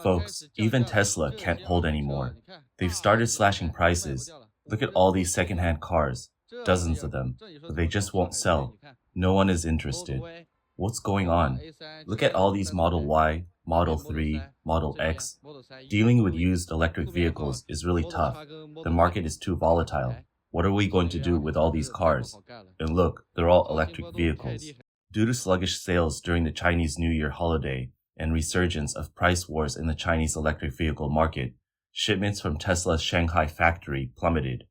Folks, even Tesla can't hold anymore. They've started slashing prices. Look at all these secondhand cars, dozens of them, but they just won't sell. No one is interested. What's going on? Look at all these Model Y, Model 3, Model X. Dealing with used electric vehicles is really tough. The market is too volatile. What are we going to do with all these cars? And look, they're all electric vehicles. Due to sluggish sales during the Chinese New Year holiday and resurgence of price wars in the Chinese electric vehicle market, shipments from Tesla's Shanghai factory plummeted.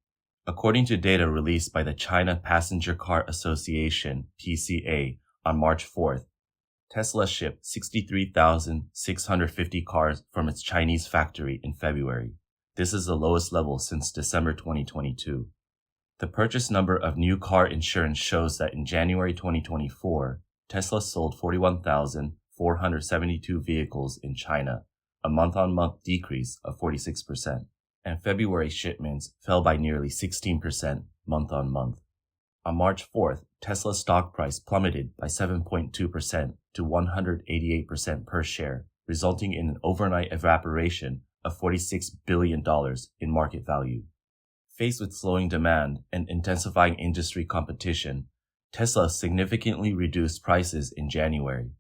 According to data released by the China Passenger Car Association, PCA, on March 4th, Tesla shipped 63,650 cars from its Chinese factory in February. This is the lowest level since December 2022. The purchase number of new car insurance shows that in January 2024, Tesla sold 41,472 vehicles in China, a month-on-month decrease of 46%, and February shipments fell by nearly 16% month-on-month. On March 4th, Tesla's stock price plummeted by 7.2% to 188% per share, resulting in an overnight evaporation of $46 billion in market value. Faced with slowing demand and intensifying industry competition, Tesla significantly reduced prices in January.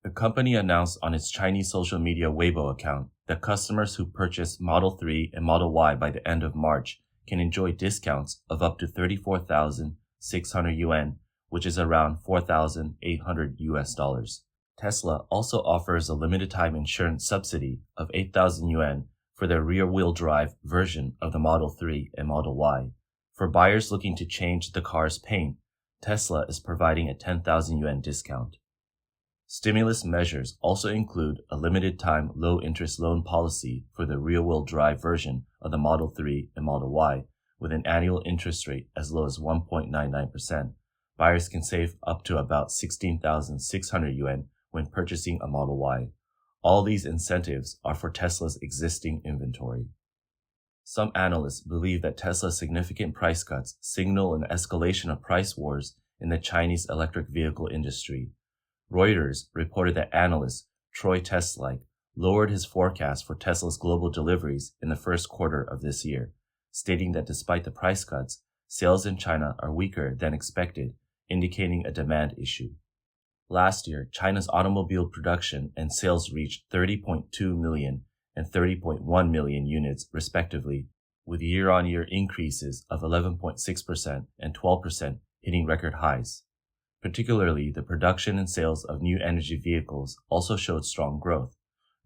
The company announced on its Chinese social media Weibo account that customers who purchase Model 3 and Model Y by the end of March can enjoy discounts of up to 34,600 yuan, which is around $4,800. Tesla also offers a limited time insurance subsidy of 8,000 yuan for their rear-wheel drive version of the Model 3 and Model Y. For buyers looking to change the car's paint, Tesla is providing a 10,000 yuan discount. Stimulus measures also include a limited-time low-interest loan policy for the rear-wheel drive version of the Model 3 and Model Y, with an annual interest rate as low as 1.99%. Buyers can save up to about 16,600 yuan when purchasing a Model Y. All these incentives are for Tesla's existing inventory. Some analysts believe that Tesla's significant price cuts signal an escalation of price wars in the Chinese electric vehicle industry. Reuters reported that analyst Troy Teslike lowered his forecast for Tesla's global deliveries in the first quarter of this year, stating that despite the price cuts, sales in China are weaker than expected, indicating a demand issue. Last year, China's automobile production and sales reached 30.2 million and 30.1 million units, respectively, with year-on-year increases of 11.6% and 12% hitting record highs. Particularly, the production and sales of new energy vehicles also showed strong growth,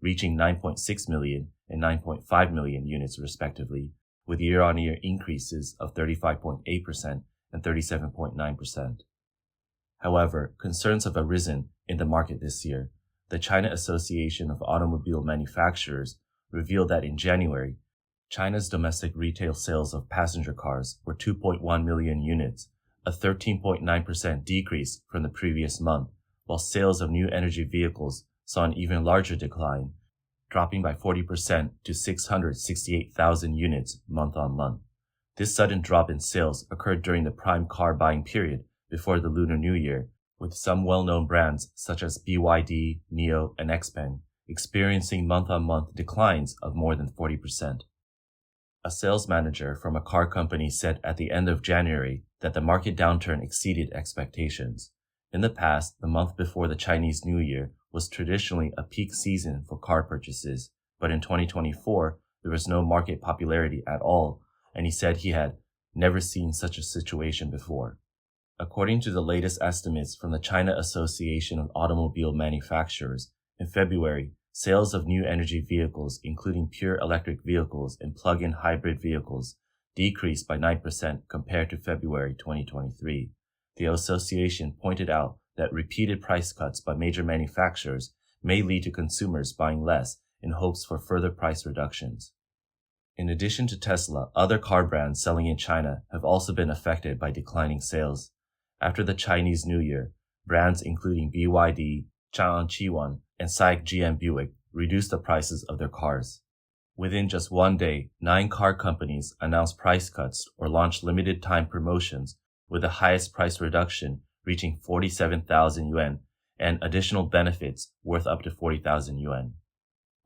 reaching 9.6 million and 9.5 million units, respectively, with year-on-year increases of 35.8% and 37.9%. However, concerns have arisen in the market this year. The China Association of Automobile Manufacturers revealed that in January, China's domestic retail sales of passenger cars were 2.1 million units, a 13.9% decrease from the previous month, while sales of new energy vehicles saw an even larger decline, dropping by 40% to 668,000 units month-on-month. This sudden drop in sales occurred during the prime car buying period before the Lunar New Year, with some well-known brands such as BYD, NIO, and XPeng experiencing month-on-month declines of more than 40%. A sales manager from a car company said at the end of January that the market downturn exceeded expectations. In the past, the month before the Chinese New Year was traditionally a peak season for car purchases, but in 2024, there was no market popularity at all, and he said he had never seen such a situation before. According to the latest estimates from the China Association of Automobile Manufacturers, in February, sales of new energy vehicles, including pure electric vehicles and plug-in hybrid vehicles, decreased by 9% compared to February 2023. The association pointed out that repeated price cuts by major manufacturers may lead to consumers buying less in hopes for further price reductions. In addition to Tesla, other car brands selling in China have also been affected by declining sales. After the Chinese New Year, brands including BYD, Chang'an Chiwan, and SAIC GM Buick reduced the prices of their cars. Within just one day, 9 car companies announced price cuts or launched limited-time promotions, with the highest price reduction reaching 47,000 yuan and additional benefits worth up to 40,000 yuan.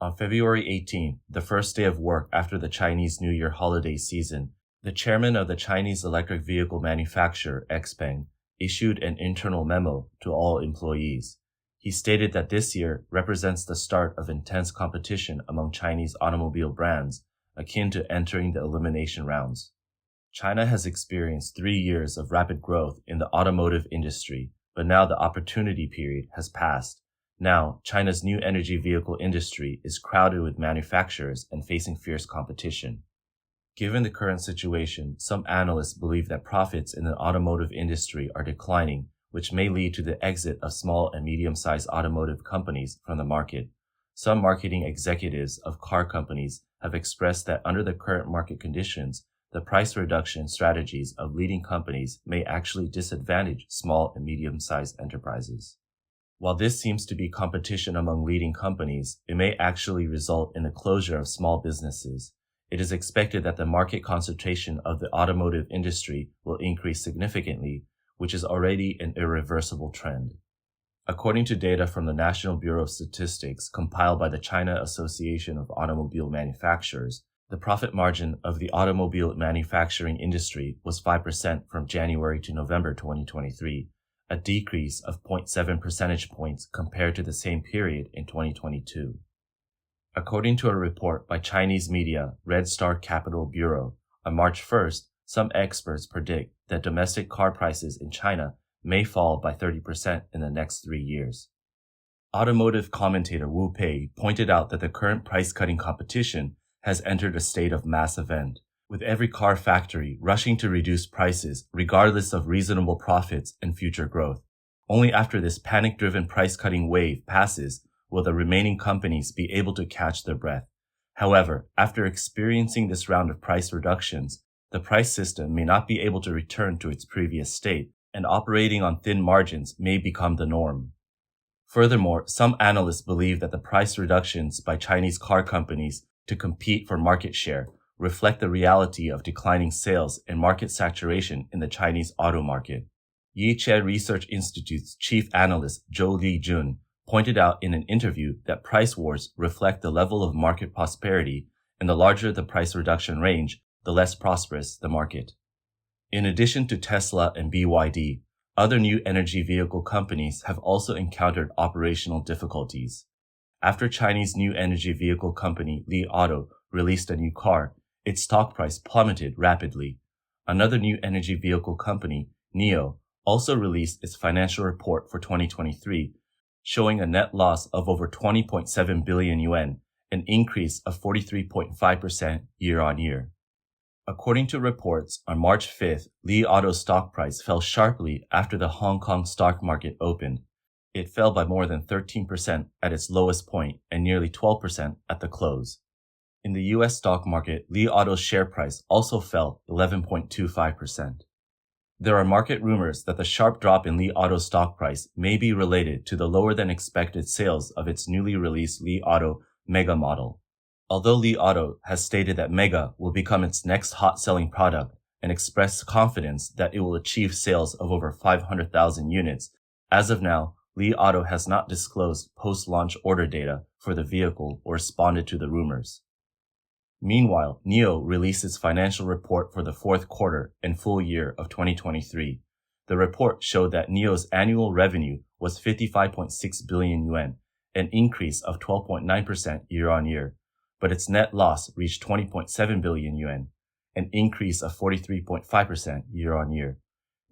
On February 18th, the first day of work after the Chinese New Year holiday season, the chairman of the Chinese electric vehicle manufacturer XPeng issued an internal memo to all employees. He stated that this year represents the start of intense competition among Chinese automobile brands, akin to entering the elimination rounds. China has experienced 3 years of rapid growth in the automotive industry, but now the opportunity period has passed. Now, China's new energy vehicle industry is crowded with manufacturers and facing fierce competition. Given the current situation, some analysts believe that profits in the automotive industry are declining, which may lead to the exit of small and medium-sized automotive companies from the market. Some marketing executives of car companies have expressed that under the current market conditions, the price reduction strategies of leading companies may actually disadvantage small and medium-sized enterprises. While this seems to be competition among leading companies, it may actually result in the closure of small businesses. It is expected that the market concentration of the automotive industry will increase significantly, which is already an irreversible trend. According to data from the National Bureau of Statistics compiled by the China Association of Automobile Manufacturers, the profit margin of the automobile manufacturing industry was 5% from January to November 2023, a decrease of 0.7 percentage points compared to the same period in 2022. According to a report by Chinese media Red Star Capital Bureau, on March 1st, some experts predict that domestic car prices in China may fall by 30% in the next 3 years. Automotive commentator Wu Pei pointed out that the current price-cutting competition has entered a state of mass event, with every car factory rushing to reduce prices regardless of reasonable profits and future growth. Only after this panic-driven price-cutting wave passes will the remaining companies be able to catch their breath. However, after experiencing this round of price reductions, the price system may not be able to return to its previous state, and operating on thin margins may become the norm. Furthermore, some analysts believe that the price reductions by Chinese car companies to compete for market share reflect the reality of declining sales and market saturation in the Chinese auto market. Yiche Research Institute's chief analyst Zhou Lijun pointed out in an interview that price wars reflect the level of market prosperity, and the larger the price reduction range, the less prosperous the market. In addition to Tesla and BYD, other new energy vehicle companies have also encountered operational difficulties. After Chinese new energy vehicle company Li Auto released a new car, its stock price plummeted rapidly. Another new energy vehicle company, NIO, also released its financial report for 2023, showing a net loss of over 20.7 billion yuan, an increase of 43.5% year-on-year. According to reports, on March 5th, Li Auto's stock price fell sharply after the Hong Kong stock market opened. It fell by more than 13% at its lowest point and nearly 12% at the close. In the US stock market, Li Auto's share price also fell 11.25%. There are market rumors that the sharp drop in Li Auto's stock price may be related to the lower than expected sales of its newly released Li Auto Mega model. Although Li Auto has stated that Mega will become its next hot-selling product and expressed confidence that it will achieve sales of over 500,000 units, as of now, Li Auto has not disclosed post-launch order data for the vehicle or responded to the rumors. Meanwhile, NIO released its financial report for the fourth quarter and full year of 2023. The report showed that NIO's annual revenue was 55.6 billion yuan, an increase of 12.9% year-on-year, but its net loss reached 20.7 billion yuan, an increase of 43.5% year-on-year.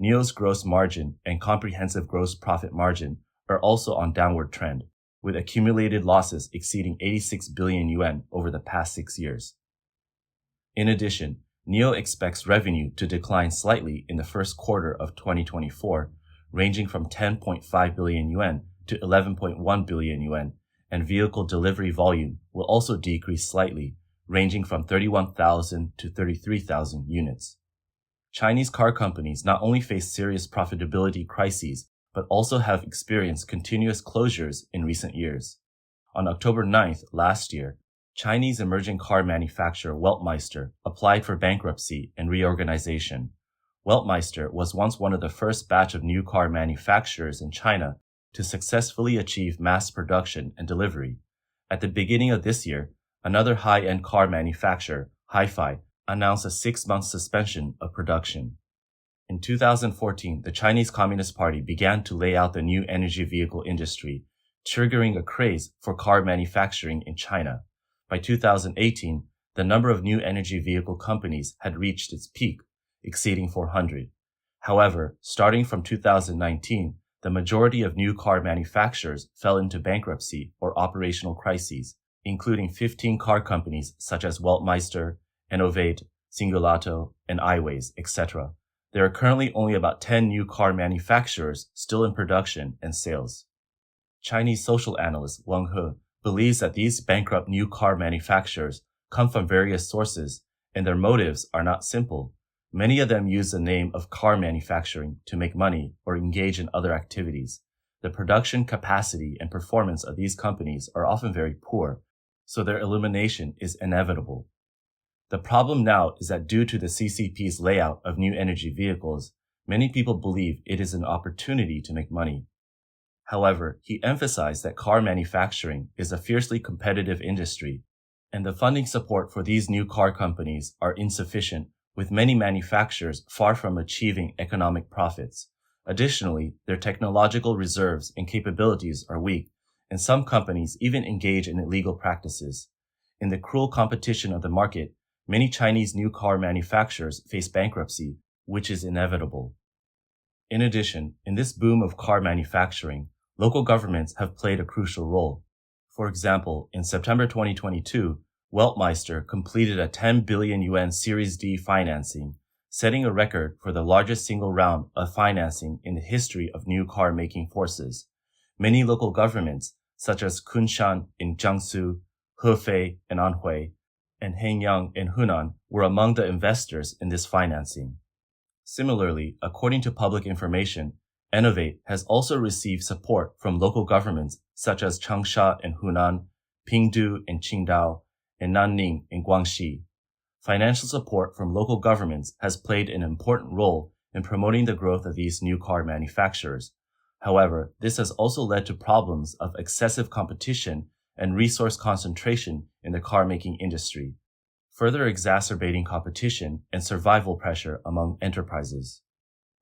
NIO's gross margin and comprehensive gross profit margin are also on downward trend, with accumulated losses exceeding 86 billion yuan over the past 6 years. In addition, NIO expects revenue to decline slightly in the first quarter of 2024, ranging from 10.5 billion yuan to 11.1 billion yuan, and vehicle delivery volume will also decrease slightly, ranging from 31,000 to 33,000 units. Chinese car companies not only face serious profitability crises, but also have experienced continuous closures in recent years. On October 9th last year, Chinese emerging car manufacturer Weltmeister applied for bankruptcy and reorganization. Weltmeister was once one of the first batch of new car manufacturers in China to successfully achieve mass production and delivery. At the beginning of this year, another high-end car manufacturer, Hi-Fi, announced a 6-month suspension of production. In 2014, the Chinese Communist Party began to lay out the new energy vehicle industry, triggering a craze for car manufacturing in China. By 2018, the number of new energy vehicle companies had reached its peak, exceeding 400. However, starting from 2019, the majority of new car manufacturers fell into bankruptcy or operational crises, including 15 car companies such as Weltmeister, Innovate, Singulato, and iWays, etc. There are currently only about 10 new car manufacturers still in production and sales. Chinese social analyst Wang He believes that these bankrupt new car manufacturers come from various sources, and their motives are not simple. Many of them use the name of car manufacturing to make money or engage in other activities. The production capacity and performance of these companies are often very poor, so their elimination is inevitable. The problem now is that due to the CCP's layout of new energy vehicles, many people believe it is an opportunity to make money. However, he emphasized that car manufacturing is a fiercely competitive industry, and the funding support for these new car companies are insufficient, with many manufacturers far from achieving economic profits. Additionally, their technological reserves and capabilities are weak, and some companies even engage in illegal practices. In the cruel competition of the market, many Chinese new car manufacturers face bankruptcy, which is inevitable. In addition, in this boom of car manufacturing, local governments have played a crucial role. For example, in September 2022, Weltmeister completed a 10 billion yuan Series D financing, setting a record for the largest single round of financing in the history of new car-making forces. Many local governments, such as Kunshan in Jiangsu, Hefei in Anhui, and Hengyang in Hunan, were among the investors in this financing. Similarly, according to public information, Innovate has also received support from local governments such as Changsha in Hunan, Pingdu in Qingdao, and Nanning in Guangxi. Financial support from local governments has played an important role in promoting the growth of these new car manufacturers. However, this has also led to problems of excessive competition and resource concentration in the car-making industry, further exacerbating competition and survival pressure among enterprises.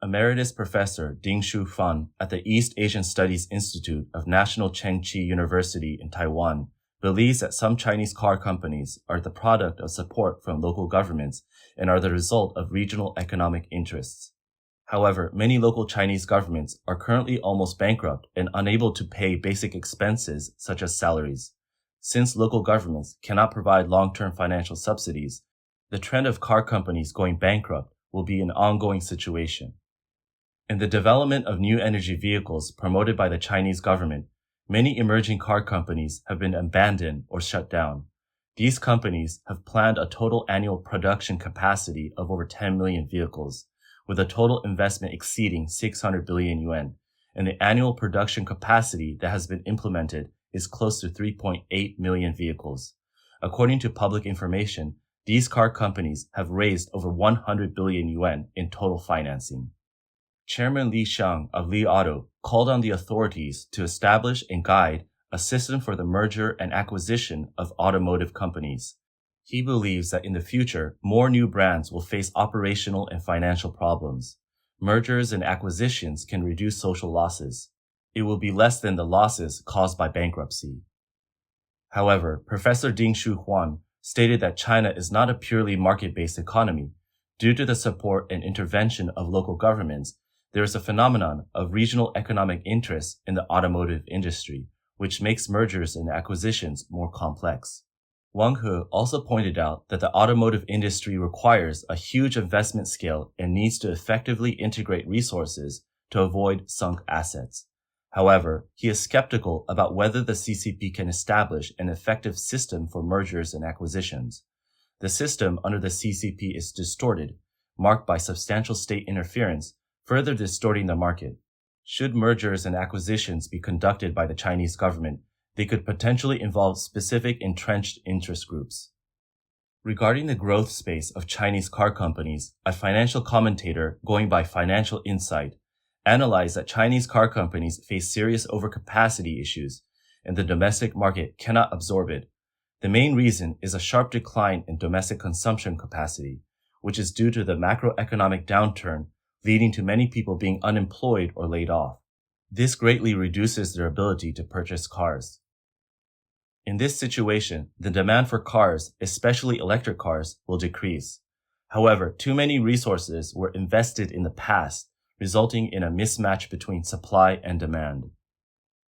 Emeritus Professor Dingshu Fan at the East Asian Studies Institute of National Chengchi University in Taiwan believes that some Chinese car companies are the product of support from local governments and are the result of regional economic interests. However, many local Chinese governments are currently almost bankrupt and unable to pay basic expenses such as salaries. Since local governments cannot provide long-term financial subsidies, the trend of car companies going bankrupt will be an ongoing situation. In the development of new energy vehicles promoted by the Chinese government, many emerging car companies have been abandoned or shut down. These companies have planned a total annual production capacity of over 10 million vehicles, with a total investment exceeding 600 billion yuan, and the annual production capacity that has been implemented is close to 3.8 million vehicles. According to public information, these car companies have raised over 100 billion yuan in total financing. Chairman Li Xiang of Li Auto called on the authorities to establish and guide a system for the merger and acquisition of automotive companies. He believes that in the future, more new brands will face operational and financial problems. Mergers and acquisitions can reduce social losses. It will be less than the losses caused by bankruptcy. However, Professor Dingshu Huan stated that China is not a purely market-based economy. Due to the support and intervention of local governments, there is a phenomenon of regional economic interests in the automotive industry, which makes mergers and acquisitions more complex. Wang He also pointed out that the automotive industry requires a huge investment scale and needs to effectively integrate resources to avoid sunk assets. However, he is skeptical about whether the CCP can establish an effective system for mergers and acquisitions. The system under the CCP is distorted, marked by substantial state interference, further distorting the market. Should mergers and acquisitions be conducted by the Chinese government, they could potentially involve specific entrenched interest groups. Regarding the growth space of Chinese car companies, a financial commentator going by Financial Insight analyzed that Chinese car companies face serious overcapacity issues, and the domestic market cannot absorb it. The main reason is a sharp decline in domestic consumption capacity, which is due to the macroeconomic downturn, leading to many people being unemployed or laid off. This greatly reduces their ability to purchase cars. In this situation, the demand for cars, especially electric cars, will decrease. However, too many resources were invested in the past, resulting in a mismatch between supply and demand.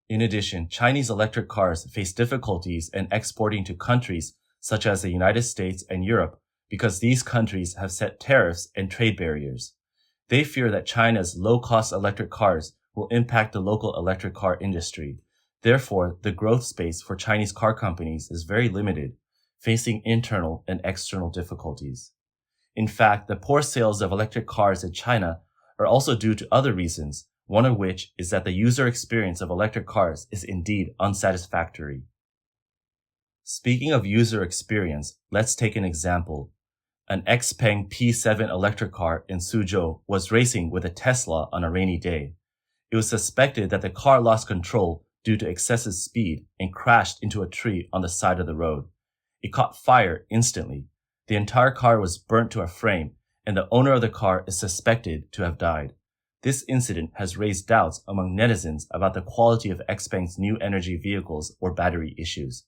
In addition, Chinese electric cars face difficulties in exporting to countries such as the United States and Europe because these countries have set tariffs and trade barriers. They fear that China's low-cost electric cars will impact the local electric car industry. Therefore, the growth space for Chinese car companies is very limited, facing internal and external difficulties. In fact, the poor sales of electric cars in China are also due to other reasons, one of which is that the user experience of electric cars is indeed unsatisfactory. Speaking of user experience, let's take an example. An XPeng P7 electric car in Suzhou was racing with a Tesla on a rainy day. It was suspected that the car lost control due to excessive speed and crashed into a tree on the side of the road. It caught fire instantly. The entire car was burnt to a frame, and the owner of the car is suspected to have died. This incident has raised doubts among netizens about the quality of XPeng's new energy vehicles or battery issues.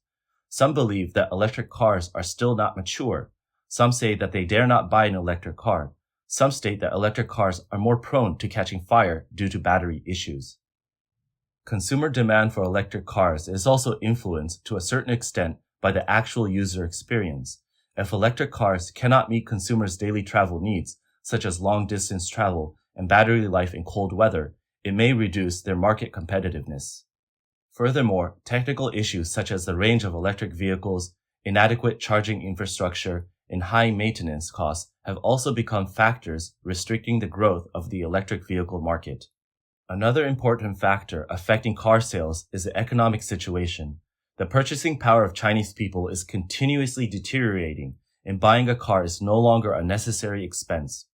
Some believe that electric cars are still not mature. Some say that they dare not buy an electric car. Some state that electric cars are more prone to catching fire due to battery issues. Consumer demand for electric cars is also influenced to a certain extent by the actual user experience. If electric cars cannot meet consumers' daily travel needs, such as long-distance travel and battery life in cold weather, it may reduce their market competitiveness. Furthermore, technical issues such as the range of electric vehicles, inadequate charging infrastructure, and high maintenance costs have also become factors restricting the growth of the electric vehicle market. Another important factor affecting car sales is the economic situation. The purchasing power of Chinese people is continuously deteriorating, and buying a car is no longer a necessary expense.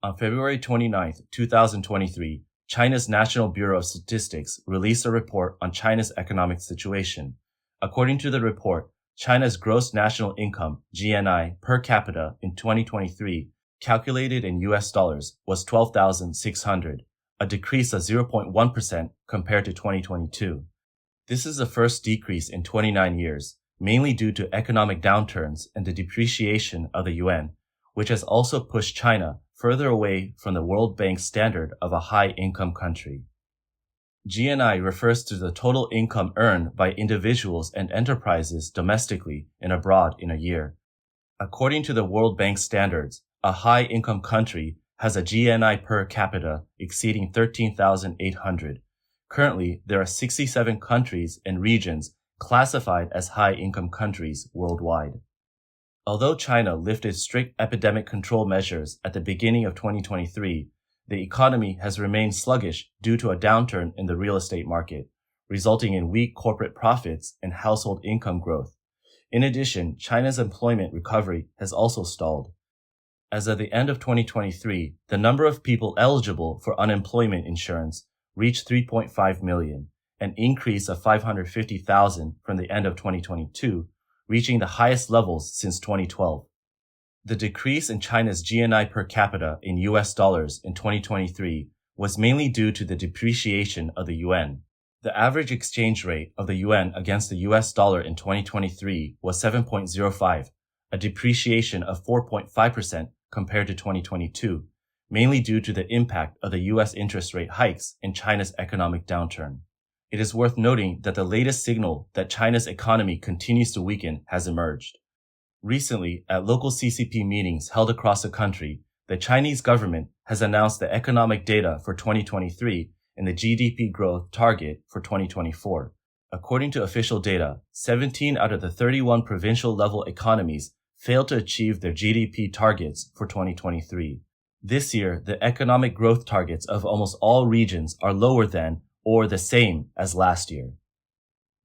On February 29, 2023, China's National Bureau of Statistics released a report on China's economic situation. According to the report, China's gross national income, GNI, per capita in 2023, calculated in US dollars, was $12,600, a decrease of 0.1% compared to 2022. This is the first decrease in 29 years, mainly due to economic downturns and the depreciation of the yuan, which has also pushed China further away from the World Bank's standard of a high-income country. GNI refers to the total income earned by individuals and enterprises domestically and abroad in a year. According to the World Bank standards, a high-income country has a GNI per capita exceeding 13,800. Currently, there are 67 countries and regions classified as high-income countries worldwide. Although China lifted strict epidemic control measures at the beginning of 2023, the economy has remained sluggish due to a downturn in the real estate market, resulting in weak corporate profits and household income growth. In addition, China's employment recovery has also stalled. As of the end of 2023, the number of people eligible for unemployment insurance reached 3.5 million, an increase of 550,000 from the end of 2022, reaching the highest levels since 2012. The decrease in China's GNI per capita in US dollars in 2023 was mainly due to the depreciation of the yuan. The average exchange rate of the yuan against the US dollar in 2023 was 7.05, a depreciation of 4.5% compared to 2022, mainly due to the impact of the US interest rate hikes in China's economic downturn. It is worth noting that the latest signal that China's economy continues to weaken has emerged. Recently, at local CCP meetings held across the country, the Chinese government has announced the economic data for 2023 and the GDP growth target for 2024. According to official data, 17 out of the 31 provincial-level economies failed to achieve their GDP targets for 2023. This year, the economic growth targets of almost all regions are lower than or the same as last year.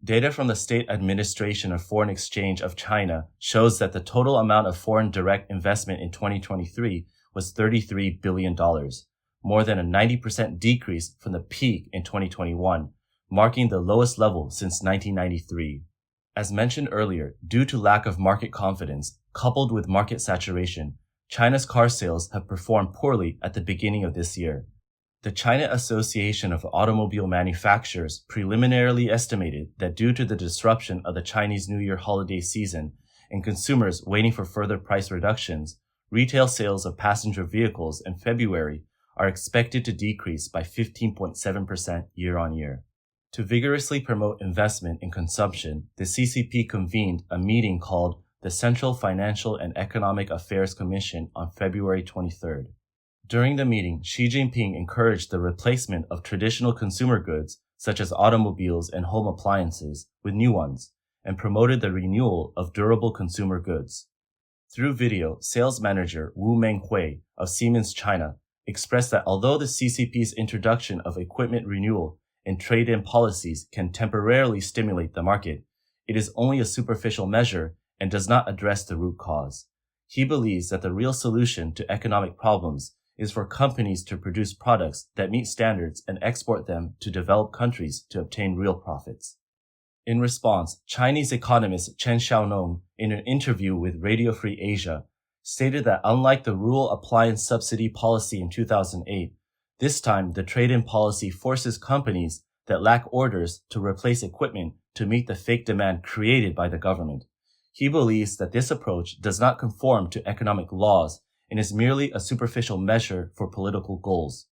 Data from the State Administration of Foreign Exchange of China shows that the total amount of foreign direct investment in 2023 was $33 billion, more than a 90% decrease from the peak in 2021, marking the lowest level since 1993. As mentioned earlier, due to lack of market confidence, coupled with market saturation, China's car sales have performed poorly at the beginning of this year. The China Association of Automobile Manufacturers preliminarily estimated that due to the disruption of the Chinese New Year holiday season and consumers waiting for further price reductions, retail sales of passenger vehicles in February are expected to decrease by 15.7% year-on-year. To vigorously promote investment and consumption, the CCP convened a meeting called the Central Financial and Economic Affairs Commission on February 23rd. During the meeting, Xi Jinping encouraged the replacement of traditional consumer goods, such as automobiles and home appliances, with new ones, and promoted the renewal of durable consumer goods. Through video, sales manager Wu Menghui of Siemens China expressed that although the CCP's introduction of equipment renewal and trade-in policies can temporarily stimulate the market, it is only a superficial measure and does not address the root cause. He believes that the real solution to economic problems is for companies to produce products that meet standards and export them to developed countries to obtain real profits. In response, Chinese economist Chen Xiaonong, in an interview with Radio Free Asia, stated that unlike the rural appliance subsidy policy in 2008, this time the trade-in policy forces companies that lack orders to replace equipment to meet the fake demand created by the government. He believes that this approach does not conform to economic laws and is merely a superficial measure for political goals.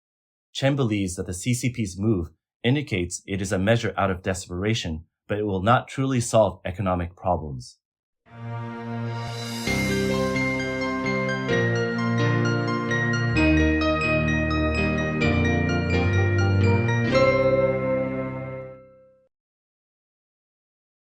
Chen believes that the CCP's move indicates it is a measure out of desperation, but it will not truly solve economic problems.